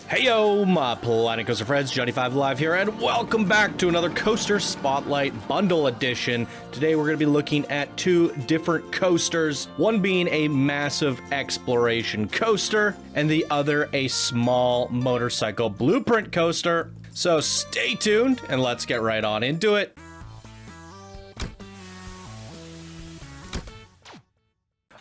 Heyo, my Planet Coaster friends, Johnny5 Live here, and welcome back to another Coaster Spotlight Bundle Edition. Today we're going to be looking at two different coasters, one being a massive exploration coaster, and the other a small motorcycle blueprint coaster. So stay tuned, and let's get right on into it.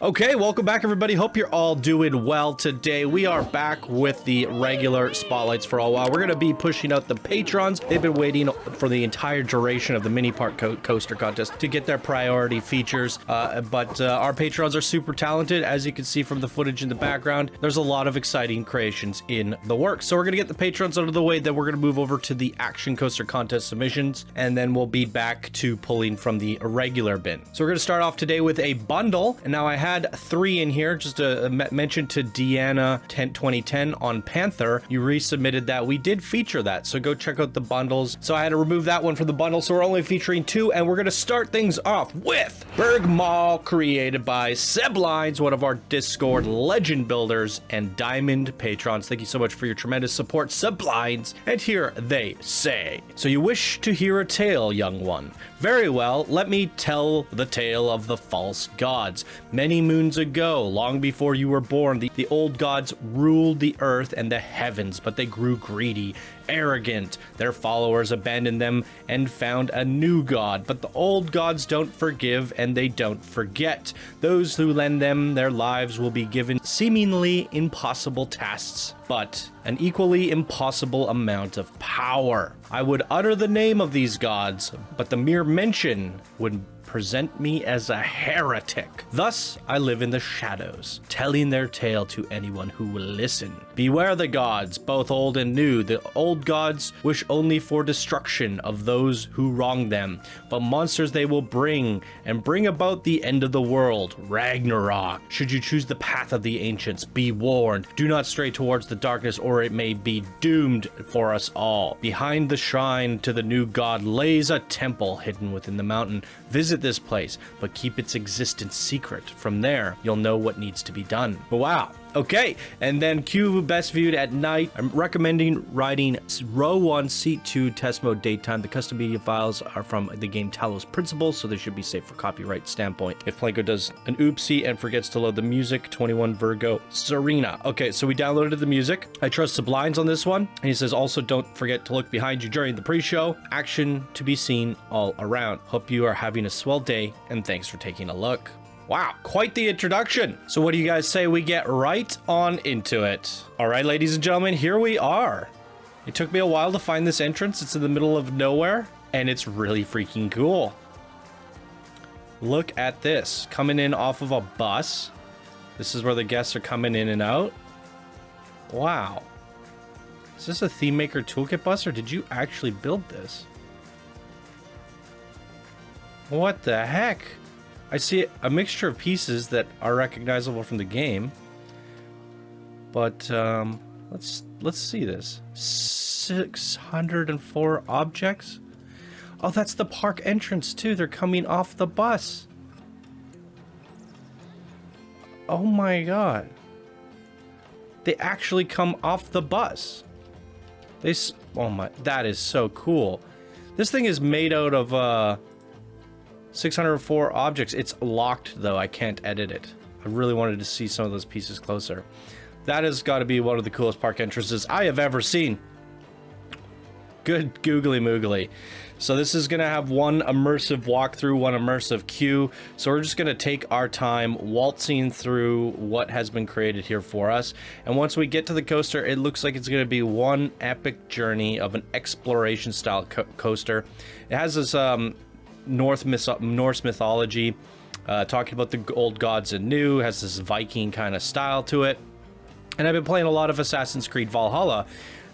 Okay, welcome back everybody. Hope you're all doing well today. We are back with the regular spotlights for a while. We're going to be pushing out the patrons. They've been waiting for the entire duration of the mini park coaster contest to get their priority features. But our patrons are super talented. As you can see from the footage in the background, there's a lot of exciting creations in the works. So we're going to get the patrons out of the way. Then we're going to move over to the action coaster contest submissions. And then we'll be back to pulling from the regular bin. So we're going to start off today with a bundle. And now I had three in here. Just a mention to Deanna 2010 on Panther. You resubmitted that. We did feature that, so go check out the bundles. So I had to remove that one from the bundle, so we're only featuring two, and we're going to start things off with Bergmal, created by Sublines, one of our Discord legend builders and diamond patrons. Thank you so much for your tremendous support, Sublines. And here they say, so you wish to hear a tale, young one. Very well, let me tell the tale of the false gods. Many moons ago, long before you were born, the old gods ruled the earth and the heavens, but they grew greedy, arrogant. Their followers abandoned them and found a new god, but the old gods don't forgive and they don't forget. Those who lend them their lives will be given seemingly impossible tasks, but an equally impossible amount of power. I would utter the name of these gods, but the mere mention would present me as a heretic. Thus, I live in the shadows, telling their tale to anyone who will listen. Beware the gods, both old and new. The old gods wish only for destruction of those who wrong them, but monsters they will bring, and bring about the end of the world, Ragnarok. Should you choose the path of the ancients, be warned. Do not stray towards the darkness, or it may be doomed for us all. Behind the shrine to the new god lays a temple hidden within the mountain. Visit this place, but keep its existence secret. From there, you'll know what needs to be done. Wow. Okay, and then Q best viewed at night. I'm recommending riding row 1, seat 2, test mode daytime. The custom media files are from the game Talos Principle, so they should be safe for copyright standpoint. If Planko does an oopsie and forgets to load the music, 21 Virgo Serena. Okay, so we downloaded the music. I trust Sublines on this one. And he says, also don't forget to look behind you during the pre-show. Action to be seen all around. Hope you are having a swell day, and thanks for taking a look. Wow, quite the introduction. So what do you guys say we get right on into it? All right, ladies and gentlemen, here we are. It took me a while to find this entrance. It's in the middle of nowhere, and it's really freaking cool. Look at this, coming in off of a bus. This is where the guests are coming in and out. Wow. Is this a Thememaker Toolkit bus, or did you actually build this? What the heck? I see a mixture of pieces that are recognizable from the game, but let's see this. 604 objects. Oh, that's the park entrance too. They're coming off the bus. Oh my god. They actually come off the bus. Oh my, that is so cool. This thing is made out of 604 objects. It's locked though. I can't edit it. I really wanted to see some of those pieces closer. That has got to be one of the coolest park entrances I have ever seen. Good googly moogly. So this is going to have one immersive walkthrough, one immersive queue. So we're just going to take our time waltzing through what has been created here for us. And once we get to the coaster, it looks like it's going to be one epic journey of an exploration style coaster. It has this Norse mythology, talking about the old gods and new, has this Viking kind of style to it. And I've been playing a lot of Assassin's Creed Valhalla.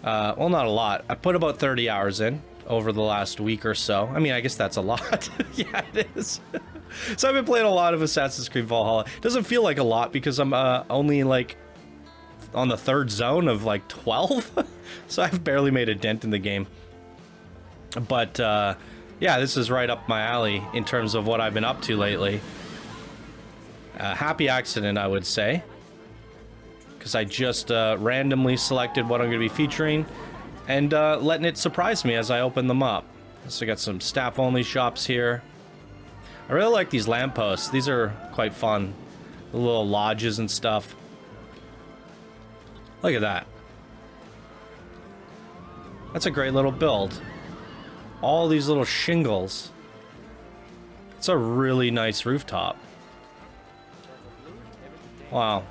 Well, not a lot. I put about 30 hours in over the last week or so. I mean, I guess that's a lot. Yeah, it is. So I've been playing a lot of Assassin's Creed Valhalla. It doesn't feel like a lot because I'm only like on the third zone of like 12. So I've barely made a dent in the game. But yeah, this is right up my alley in terms of what I've been up to lately. Happy accident, I would say. because I just randomly selected what I'm going to be featuring and letting it surprise me as I open them up. So I got some staff-only shops here. I really like these lampposts. These are quite fun. The little lodges and stuff. Look at that. That's a great little build. All these little shingles. It's a really nice rooftop. Wow.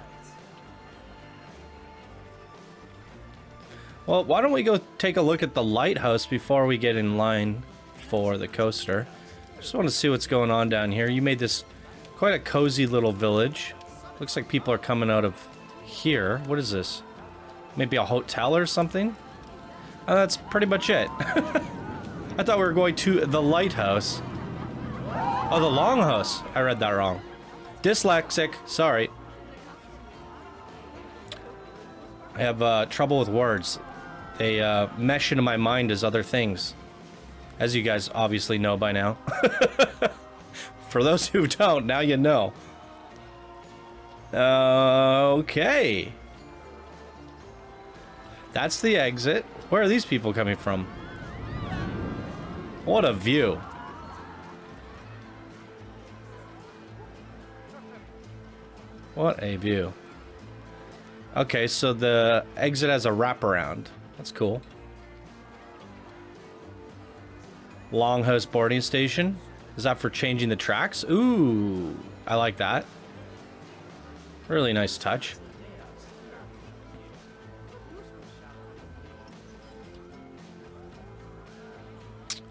Well, why don't we go take a look at the lighthouse before we get in line for the coaster. Just want to see what's going on down here. You made this quite a cozy little village. Looks like people are coming out of here. What is this? Maybe a hotel or something? That's pretty much it. I thought we were going to the lighthouse. Oh, the longhouse. I read that wrong. Dyslexic. Sorry. I have trouble with words. They mesh into my mind as other things. As you guys obviously know by now. For those who don't, now you know. Okay. That's the exit. Where are these people coming from? What a view. What a view. Okay, so the exit has a wraparound. That's cool. Longhouse boarding station. Is that for changing the tracks? Ooh, I like that. Really nice touch.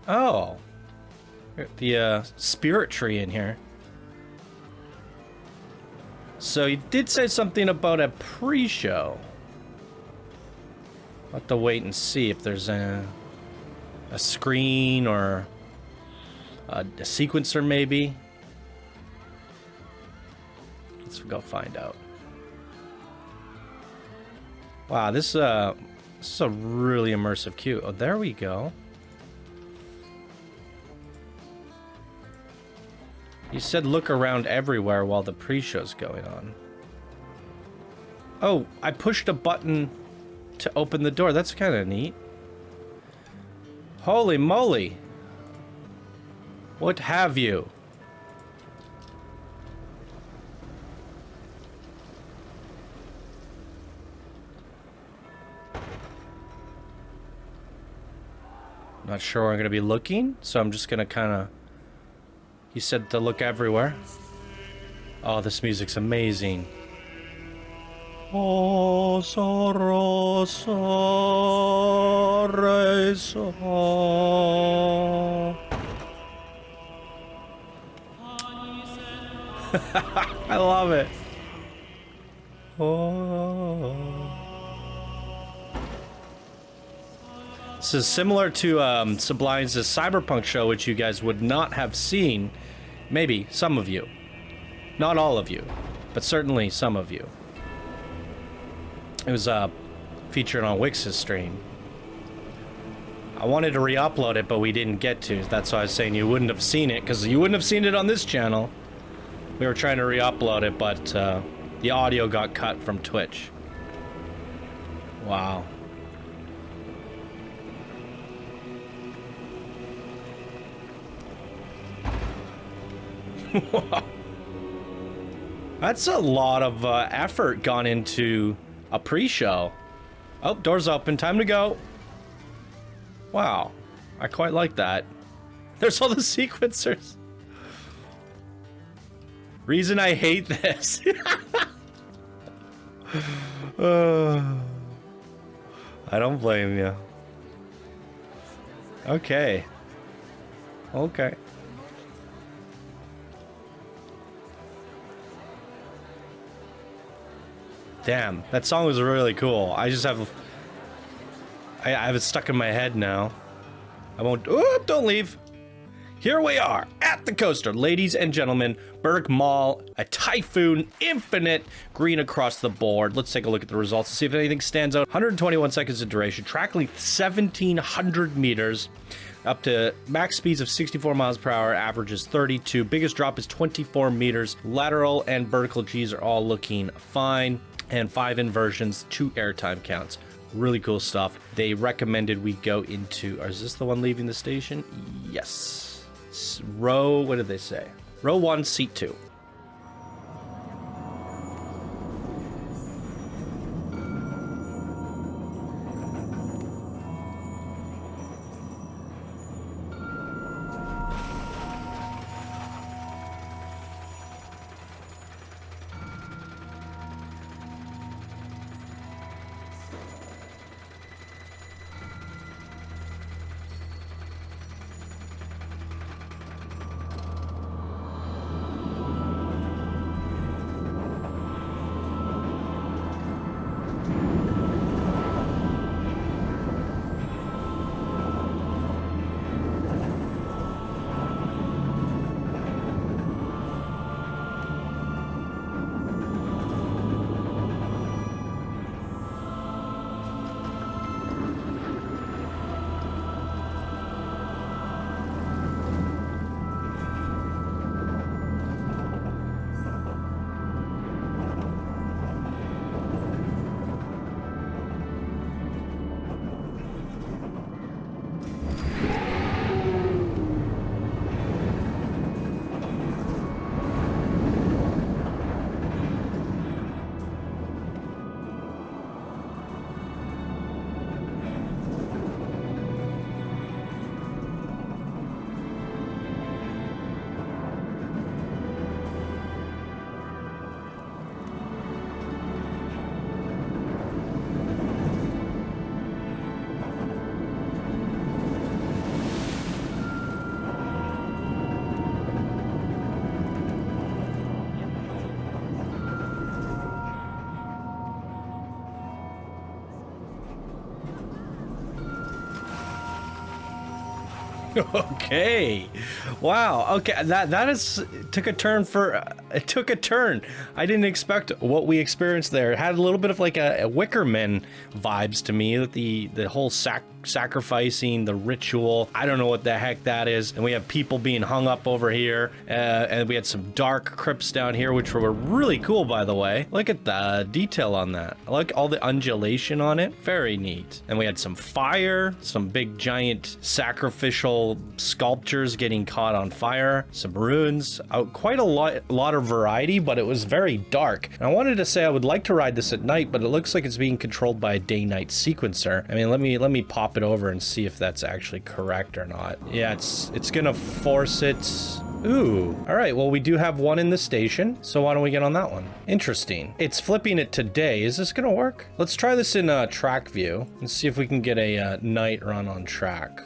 Oh. The spirit tree in here. So you did say something about a pre-show. I'll have to wait and see if there's a screen or a sequencer maybe. Let's go find out. Wow, this is a really immersive queue. Oh, there we go. You said look around everywhere while the pre-show's going on. Oh, I pushed a button to open the door. That's kind of neat. Holy moly. What have you? Not sure where I'm going to be looking, so I'm just going to kind of... You said to look everywhere. Oh, this music's amazing. Oh, sorrow, sorrow. I love it. Oh. This is similar to Sublines' Cyberpunk show, which you guys would not have seen. Maybe some of you. Not all of you, but certainly some of you. It was featured on Wix's stream. I wanted to re-upload it, but we didn't get to. That's why I was saying you wouldn't have seen it, because you wouldn't have seen it on this channel. We were trying to re-upload it, but the audio got cut from Twitch. Wow. That's a lot of effort gone into a pre-show. Oh, door's open. Time to go. Wow. I quite like that. There's all the sequencers. Reason I hate this. I don't blame you. Okay. Okay. Damn, that song was really cool. I just have... I have it stuck in my head now. I won't... Oh, don't leave. Here we are at the coaster, ladies and gentlemen. Bergmal, a Typhoon, infinite, green across the board. Let's take a look at the results to see if anything stands out. 121 seconds of duration, track length 1,700 meters, up to max speeds of 64 miles per hour, averages 32. Biggest drop is 24 meters. Lateral and vertical Gs are all looking fine. and 5 inversions, 2 airtime counts. Really cool stuff. They recommended we go into, is this the one leaving the station? Yes. Row, what did they say? Row 1, seat 2. Okay. Wow. Okay. That is took a turn for it took a turn. I didn't expect what we experienced there. It had a little bit of like a Wickerman vibes to me. The whole sacrificing, the ritual. I don't know what the heck that is. And we have people being hung up over here. And we had some dark crypts down here, which were really cool, by the way. Look at the detail on that. I like all the undulation on it. Very neat. And we had some fire, some big giant sacrificial sculptures getting caught on fire, some ruins, quite a lot of variety, but it was very dark. And I wanted to say I would like to ride this at night, but it looks like it's being controlled by a day-night sequencer. I mean, let me pop it over and see if that's actually correct or not. Yeah, it's gonna force it. Ooh, all right, well, we do have one in the station, so why don't we get on that one? Interesting. It's flipping it today. Is this gonna work? Let's try this in track view and see if we can get a night run on track.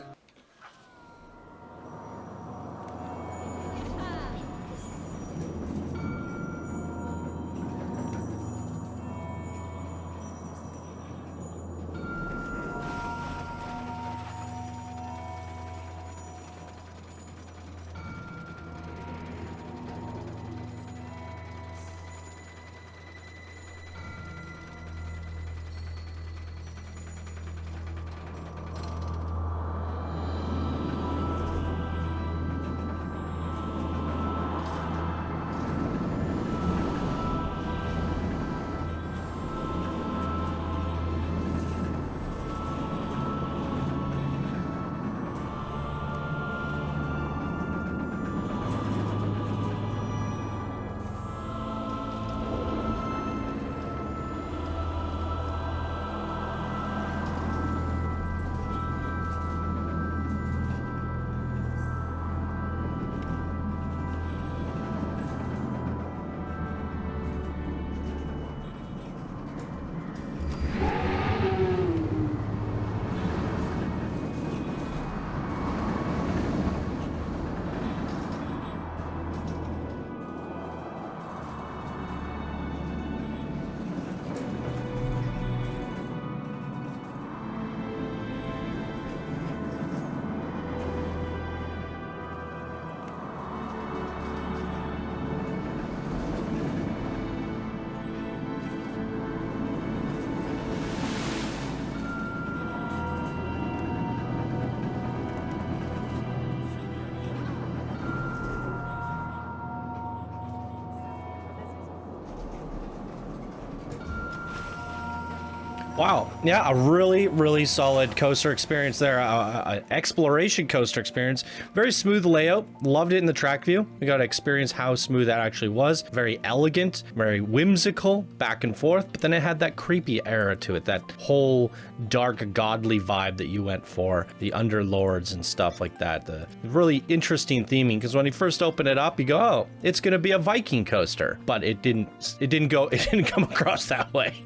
Wow. Yeah, a really, really solid coaster experience there. Exploration coaster experience. Very smooth layout. Loved it in the track view. We got to experience how smooth that actually was. Very elegant, very whimsical, back and forth. But then it had that creepy era to it. That whole dark, godly vibe that you went for. The underlords and stuff like that. The really interesting theming. Because when you first open it up, you go, oh, it's going to be a Viking coaster. But it didn't come across that way.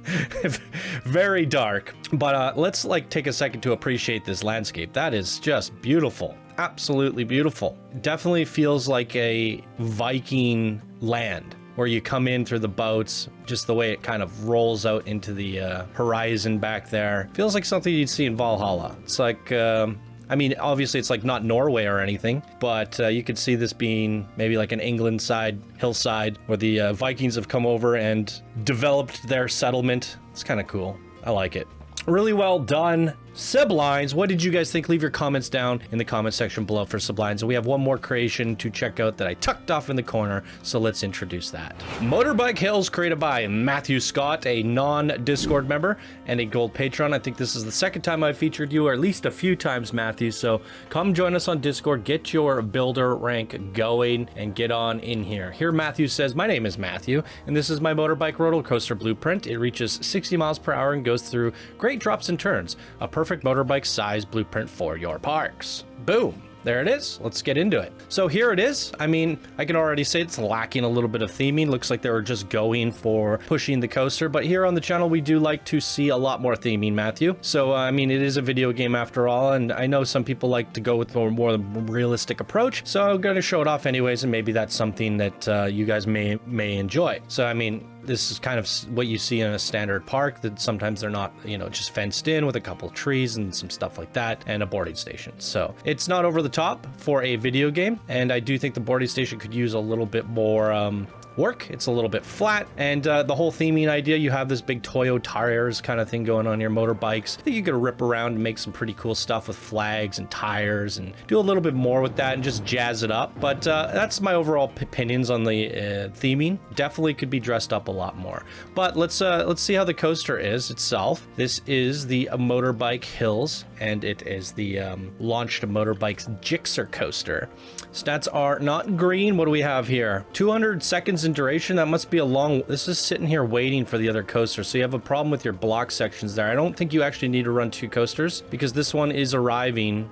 Very dark, but let's like take a second to appreciate this landscape. That is just beautiful, absolutely beautiful. Definitely feels like a Viking land where you come in through the boats, just the way it kind of rolls out into the horizon back there. Feels like something you'd see in Valhalla. It's like I mean, obviously it's like not Norway or anything, but you could see this being maybe like an England side, hillside, where the Vikings have come over and developed their settlement. It's kind of cool. I like it. Really well done. Sublines, what did you guys think? Leave your comments down in the comment section below for Sublines. And we have one more creation to check out that I tucked off in the corner, so let's introduce that. Motorbike Hills, created by Matthew Scott, a non-Discord member and a gold patron. I think this is the second time I've featured you, or at least a few times, Matthew. So come join us on Discord, get your builder rank going, and get on in here. Here Matthew says, my name is Matthew, and this is my motorbike roller coaster blueprint. It reaches 60 miles per hour and goes through great drops and turns. A perfect motorbike size blueprint for your parks. Boom. There it is. Let's get into it. So here it is. I mean, I can already say it's lacking a little bit of theming. Looks like they were just going for pushing the coaster. But here on the channel, we do like to see a lot more theming, Matthew. So, I mean, it is a video game after all. And I know some people like to go with a more realistic approach. So I'm going to show it off anyways. And maybe that's something that you guys may enjoy. So, I mean, this is kind of what you see in a standard park, that sometimes they're not, you know, just fenced in with a couple of trees and some stuff like that, and a boarding station. So it's not over the top for a video game, and I do think the boarding station could use a little bit more work. It's a little bit flat, and the whole theming idea, you have this big Toyo tires kind of thing going on your motorbikes. I think you could rip around and make some pretty cool stuff with flags and tires and do a little bit more with that and just jazz it up. But that's my overall opinions on the theming. Definitely could be dressed up a lot more. But let's see how the coaster is itself. This is the Motorbike Hills, and it is the launched Motorbikes Gixxer coaster. Stats are not green. What do we have here? 200 seconds in duration. That must be a long... This is sitting here waiting for the other coaster. So you have a problem with your block sections there. I don't think you actually need to run 2 coasters because this one is arriving.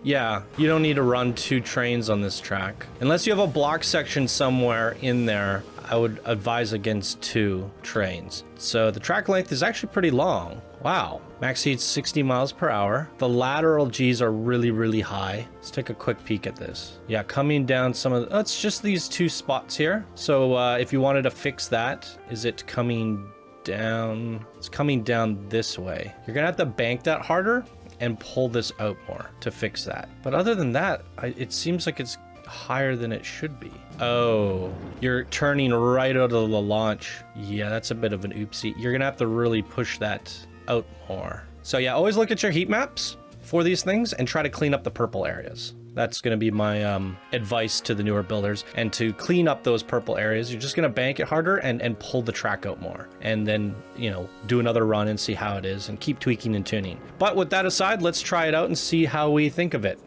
Yeah, you don't need to run 2 trains on this track. Unless you have a block section somewhere in there, I would advise against 2 trains. So the track length is actually pretty long. Wow. Max speed 60 miles per hour. The lateral G's are really, really high. Let's take a quick peek at this. Yeah, coming down some of the... it's just these 2 spots here. So if you wanted to fix that, is it coming down? It's coming down this way. You're gonna have to bank that harder and pull this out more to fix that. But other than that, it seems like it's higher than it should be. Oh, you're turning right out of the launch. Yeah, that's a bit of an oopsie. You're gonna have to really push that out more. So yeah, always look at your heat maps for these things and try to clean up the purple areas. That's going to be my advice to the newer builders. And to clean up those purple areas, you're just going to bank it harder and pull the track out more. And then, you know, do another run and see how it is and keep tweaking and tuning. But with that aside, let's try it out and see how we think of it.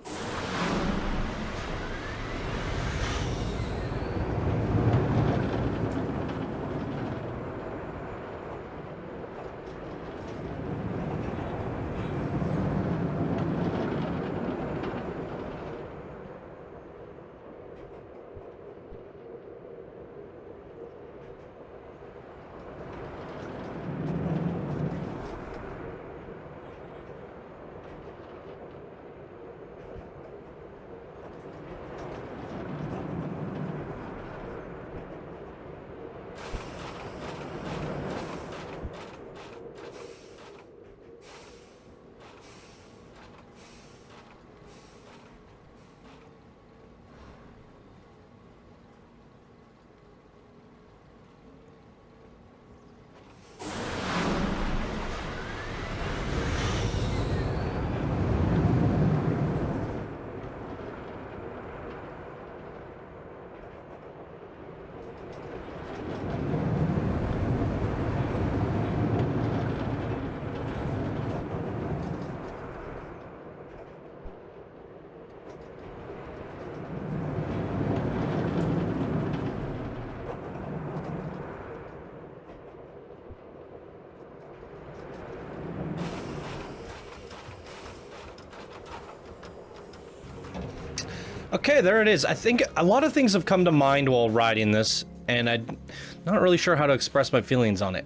Okay, there it is. I think a lot of things have come to mind while riding this, and I'm not really sure how to express my feelings on it.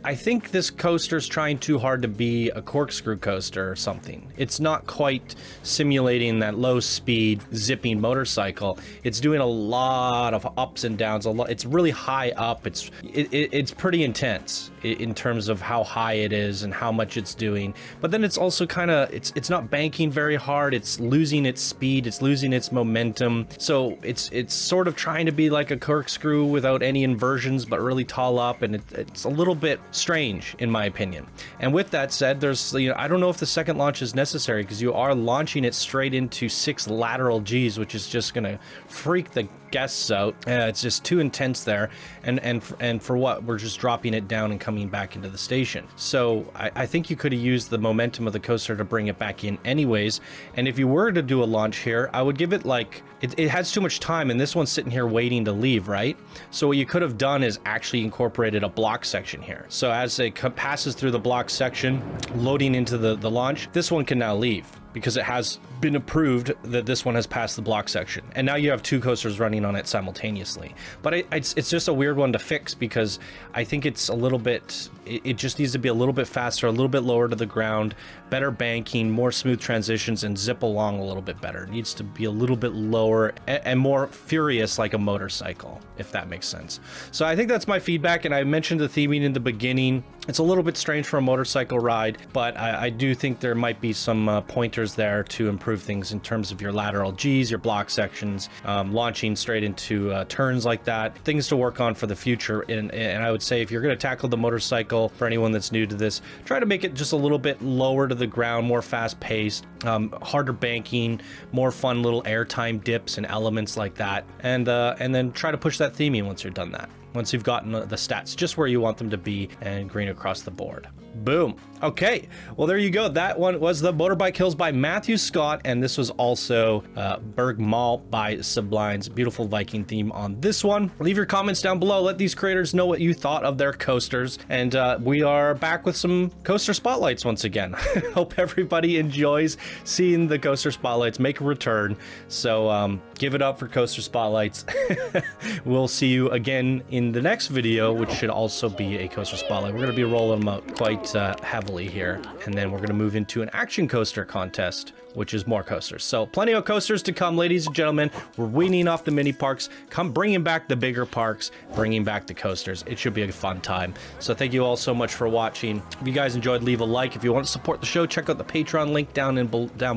I think this coaster's trying too hard to be a corkscrew coaster or something. It's not quite simulating that low speed zipping motorcycle. It's doing a lot of ups and downs. It's really high up. It's pretty intense in terms of how high it is and how much it's doing. But then it's also kind of it's not banking very hard. It's losing its speed. It's losing its momentum. So it's sort of trying to be like a corkscrew without any inversions, but really tall up, and it's a little bit strange in my opinion. And with that said, there's, you know, I don't know if the second launch is necessary because you are launching it straight into 6 lateral G's, which is just gonna freak the guests out. It's just too intense there, and for what? We're just dropping it down and coming back into the station. So I think you could have used the momentum of the coaster to bring it back in anyways. And if you were to do a launch here, I would give it like it has too much time, and this one's sitting here waiting to leave, right? So what you could have done is actually incorporated a block section here. So as it passes through the block section, loading into the launch, this one can now leave, because it has been approved that this one has passed the block section, and now you have 2 coasters running on it simultaneously. But it's just a weird one to fix, because I think it's a little bit, it just needs to be a little bit faster, a little bit lower to the ground, better banking, more smooth transitions, and zip along a little bit better. It needs to be a little bit lower and more furious like a motorcycle, if that makes sense. So I think that's my feedback, and I mentioned the theming in the beginning. It's a little bit strange for a motorcycle ride, but I do think there might be some pointers there to improve things in terms of your lateral G's, your block sections, launching straight into turns like that. Things to work on for the future. And I would say if you're going to tackle the motorcycle, for anyone that's new to this, try to make it just a little bit lower to the ground, more fast paced, harder banking, more fun little airtime dips and elements like that. And then try to push that theming once you're done that. Once you've gotten the stats just where you want them to be and green across the board. Boom. Okay, well, there you go. That one was the Motorbike Hills by Matthew Scott, and this was also Bergmal by Sublines. Beautiful Viking theme on this one. Leave your comments down below. Let these creators know what you thought of their coasters, and we are back with some coaster spotlights once again. Hope everybody enjoys seeing the coaster spotlights make a return. So give it up for coaster spotlights. We'll see you again in the next video, which should also be a coaster spotlight. We're going to be rolling them out quite heavily here, and then we're going to move into an action coaster contest, which is more coasters. So plenty of coasters to come, ladies and gentlemen. We're weaning off the mini parks, bringing back the bigger parks, bringing back the coasters. It should be a fun time. So thank you all so much for watching. If you guys enjoyed, leave a like. If you want to support the show, check out the Patreon link down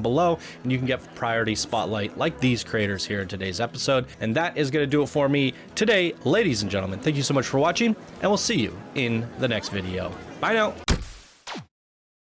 below, and you can get priority spotlight like these creators here in today's episode. And that is going to do it for me today, ladies and gentlemen. Thank you so much for watching, and we'll see you in the next video. Bye now.